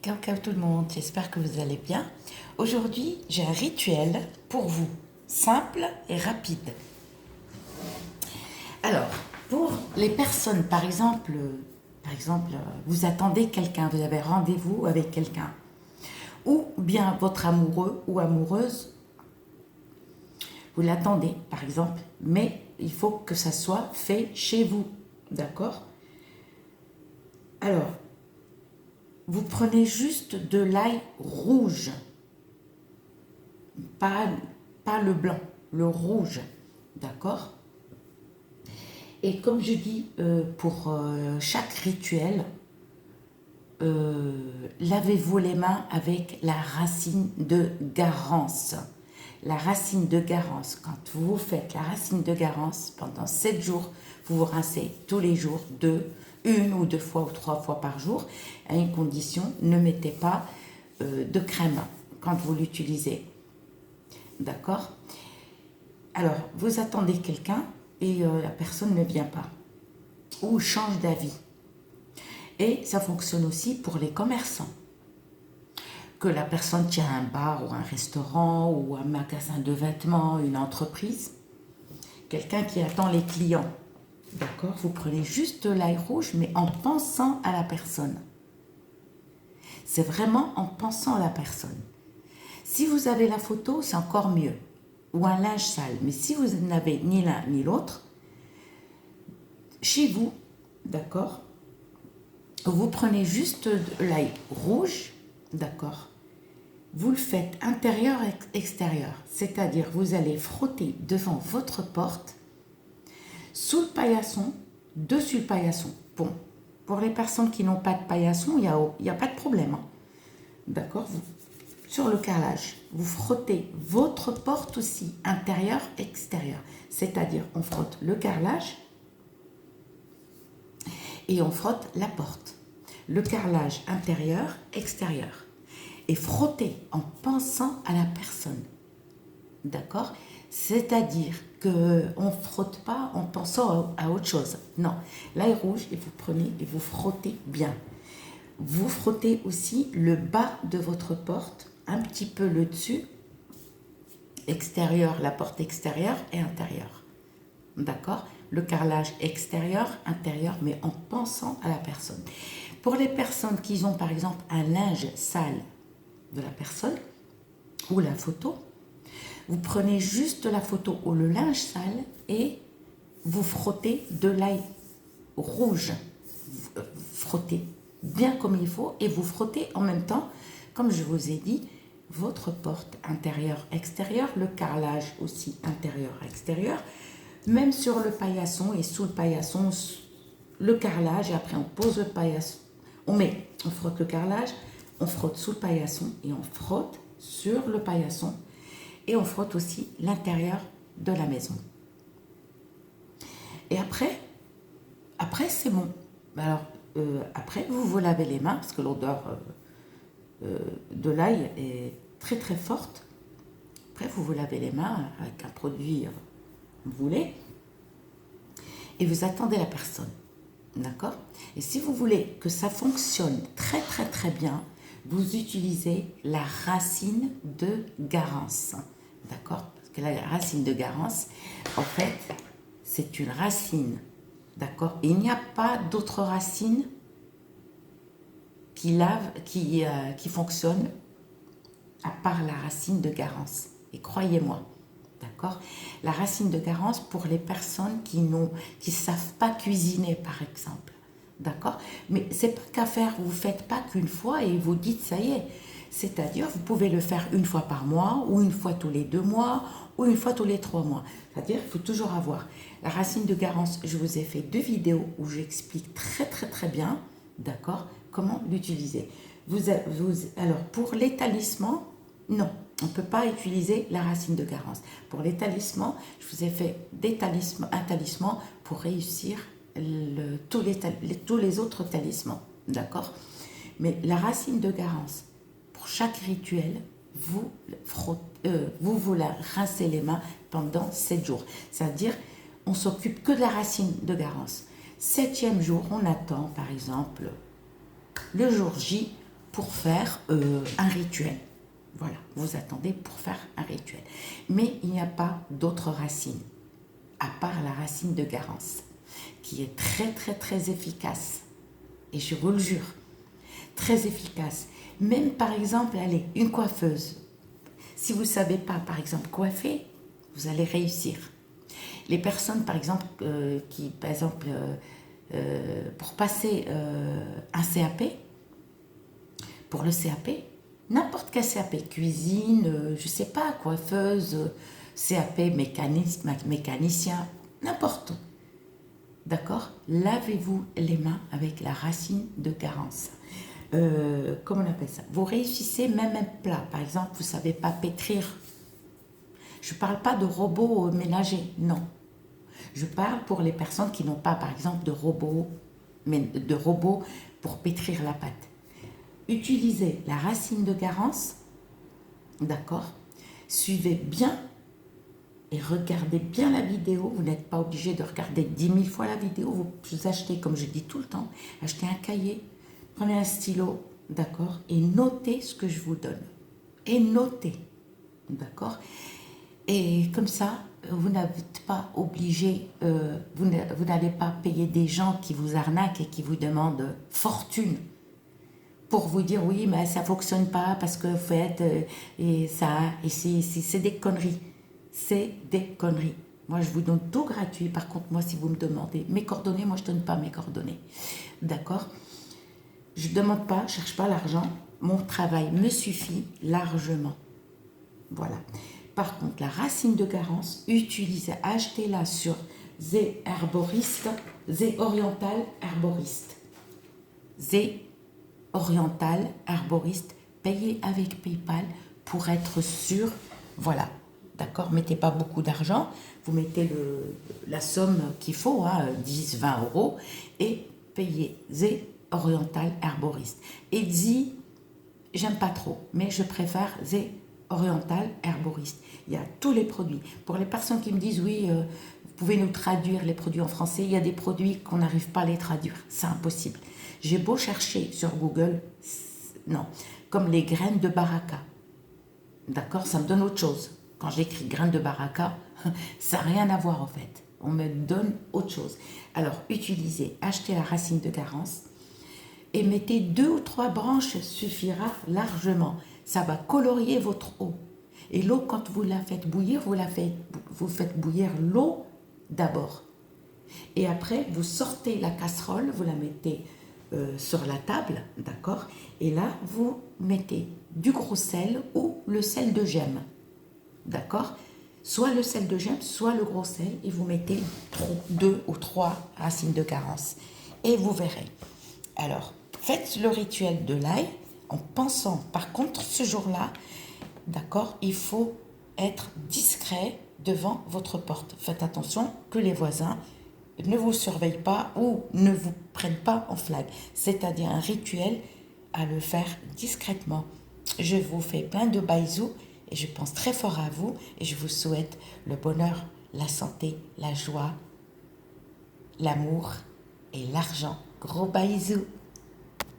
Ciao tout le monde, j'espère que vous allez bien. Aujourd'hui, j'ai un rituel pour vous, simple et rapide. Alors, pour les personnes, par exemple, vous attendez quelqu'un, vous avez rendez-vous avec quelqu'un, ou bien votre amoureux ou amoureuse, vous l'attendez, par exemple, mais il faut que ça soit fait chez vous, d'accord? Alors, vous prenez juste de l'ail rouge, pas, pas le blanc, le rouge, d'accord? Et comme je dis, pour chaque rituel, lavez-vous les mains avec la racine de Garance. La racine de Garance, quand vous faites la racine de Garance, pendant 7 jours, vous vous rincez tous les jours, une ou deux fois ou trois fois par jour, à une condition, ne mettez pas de crème quand vous l'utilisez. D'accord? Alors, vous attendez quelqu'un et la personne ne vient pas ou change d'avis. Et ça fonctionne aussi pour les commerçants. Que la personne tient un bar ou un restaurant ou un magasin de vêtements, une entreprise, quelqu'un qui attend les clients. D'accord? Vous prenez juste de l'ail rouge, mais en pensant à la personne. C'est vraiment en pensant à la personne. Si vous avez la photo, c'est encore mieux. Ou un linge sale. Mais si vous n'avez ni l'un ni l'autre, chez vous, d'accord, vous prenez juste de l'ail rouge, d'accord, vous le faites intérieur-extérieur, c'est-à-dire vous allez frotter devant votre porte, sous le paillasson, dessus le paillasson. Bon, pour les personnes qui n'ont pas de paillasson, il n'y a pas de problème, hein. D'accord, sur le carrelage, vous frottez votre porte aussi, intérieur-extérieur, c'est-à-dire on frotte le carrelage et on frotte la porte. Le carrelage intérieur, extérieur. Et frotter en pensant à la personne. D'accord? C'est-à-dire qu'on ne frotte pas en pensant à autre chose. Non. L'ail rouge, et vous prenez et vous frottez bien. Vous frottez aussi le bas de votre porte, un petit peu le dessus, extérieur, la porte extérieure et intérieure. D'accord? Le carrelage extérieur, intérieur, mais en pensant à la personne. Pour les personnes qui ont par exemple un linge sale de la personne ou la photo, vous prenez juste la photo ou le linge sale et vous frottez de l'ail rouge. Vous frottez bien comme il faut et vous frottez en même temps, comme je vous ai dit, votre porte intérieur-extérieur, le carrelage aussi intérieur-extérieur, même sur le paillasson et sous le paillasson, le carrelage, et après on pose le paillasson, on frotte le carrelage, on frotte sous le paillasson et on frotte sur le paillasson et on frotte aussi l'intérieur de la maison. Et après c'est bon. Alors, après, vous vous lavez les mains parce que l'odeur de l'ail est très très forte. Après, vous vous lavez les mains avec un produit que vous voulez et vous attendez la personne. D'accord? Et si vous voulez que ça fonctionne très très très bien, vous utilisez la racine de Garance. D'accord? Parce que la racine de Garance, en fait, c'est une racine. D'accord? Il n'y a pas d'autre racine qui fonctionne à part la racine de Garance. Et croyez-moi, d'accord? La racine de Garance pour les personnes qui ne savent pas cuisiner, par exemple. D'accord? Mais c'est pas qu'à faire, vous ne faites pas qu'une fois et vous dites ça y est. C'est-à-dire, vous pouvez le faire une fois par mois, ou une fois tous les 2 mois, ou une fois tous les 3 mois. C'est-à-dire, il faut toujours avoir la racine de Garance. Je vous ai fait 2 vidéos où j'explique très très très bien, d'accord, comment l'utiliser. Alors, pour les talismans, non, on ne peut pas utiliser la racine de Garance. Pour les talismans, je vous ai fait un talisman pour réussir tous les autres talismans, d'accord? Mais la racine de Garance, pour chaque rituel, vous la rincez les mains pendant 7 jours. C'est-à-dire, on s'occupe que de la racine de Garance. 7e jour, on attend, par exemple, le jour J, pour faire un rituel. Voilà, vous attendez pour faire un rituel. Mais il n'y a pas d'autres racines, à part la racine de Garance, qui est très très très efficace. Et je vous le jure, très efficace. Même par exemple, allez, une coiffeuse. Si vous ne savez pas, par exemple, coiffer, vous allez réussir. Les personnes, par exemple, qui, par exemple, pour passer un CAP, pour le CAP, n'importe quel CAP, cuisine, je ne sais pas, coiffeuse, CAP, mécanicien, n'importe. D'accord? Lavez-vous les mains avec la racine de Garance. Comment on appelle ça? Vous réussissez même un plat. Par exemple, vous ne savez pas pétrir. Je ne parle pas de robots ménagers, non. Je parle pour les personnes qui n'ont pas, par exemple, de robots pour pétrir la pâte. Utilisez la racine de Garance, d'accord? Suivez bien et regardez bien la vidéo. Vous n'êtes pas obligé de regarder 10 000 fois la vidéo. Vous achetez, comme je dis tout le temps, achetez un cahier, prenez un stylo, d'accord? Et notez ce que je vous donne. Et notez, d'accord? Et comme ça, vous n'êtes pas obligé, vous n'allez pas payer des gens qui vous arnaquent et qui vous demandent fortune pour vous dire oui, mais ça ne fonctionne pas parce que vous faites et ça, et c'est des conneries. C'est des conneries. Moi, je vous donne tout gratuit. Par contre, moi, si vous me demandez mes coordonnées, moi, je ne donne pas mes coordonnées. D'accord? Je ne demande pas, je ne cherche pas l'argent. Mon travail me suffit largement. Voilà. Par contre, la racine de Garance, utilisez, achetez-la sur Zé Herboriste, Zé Oriental Herboriste. Zé Oriental Herboriste, payez avec PayPal pour être sûr. Voilà. D'accord, mettez pas beaucoup d'argent, vous mettez la somme qu'il faut, 10, 20 euros, et payez Zé Oriental Herboriste. Et Zi, j'aime pas trop, mais je préfère Zé Oriental Herboriste. Il y a tous les produits. Pour les personnes qui me disent oui, vous pouvez nous traduire les produits en français, il y a des produits qu'on n'arrive pas à les traduire, c'est impossible. J'ai beau chercher sur Google, non, comme les graines de baraka. D'accord, ça me donne autre chose. Quand j'écris graines de baraka, ça n'a rien à voir en fait. On me donne autre chose. Alors, utilisez, achetez la racine de Garance et mettez 2 ou 3 branches suffira largement. Ça va colorier votre eau. Et l'eau, quand vous la faites bouillir, vous faites bouillir l'eau d'abord. Et après, vous sortez la casserole, vous la mettez sur la table, d'accord? Et là, vous mettez du gros sel ou le sel de gemme. D'accord? Soit le sel de gemme, soit le gros sel, et vous mettez 2 ou 3 racines de Garance. Et vous verrez. Alors, faites le rituel de l'ail en pensant, par contre, ce jour-là, d'accord, il faut être discret devant votre porte. Faites attention que les voisins ne vous surveillent pas ou ne vous prennent pas en flag. C'est-à-dire un rituel à le faire discrètement. Je vous fais plein de bisous. Et je pense très fort à vous et je vous souhaite le bonheur, la santé, la joie, l'amour et l'argent. Gros bisous.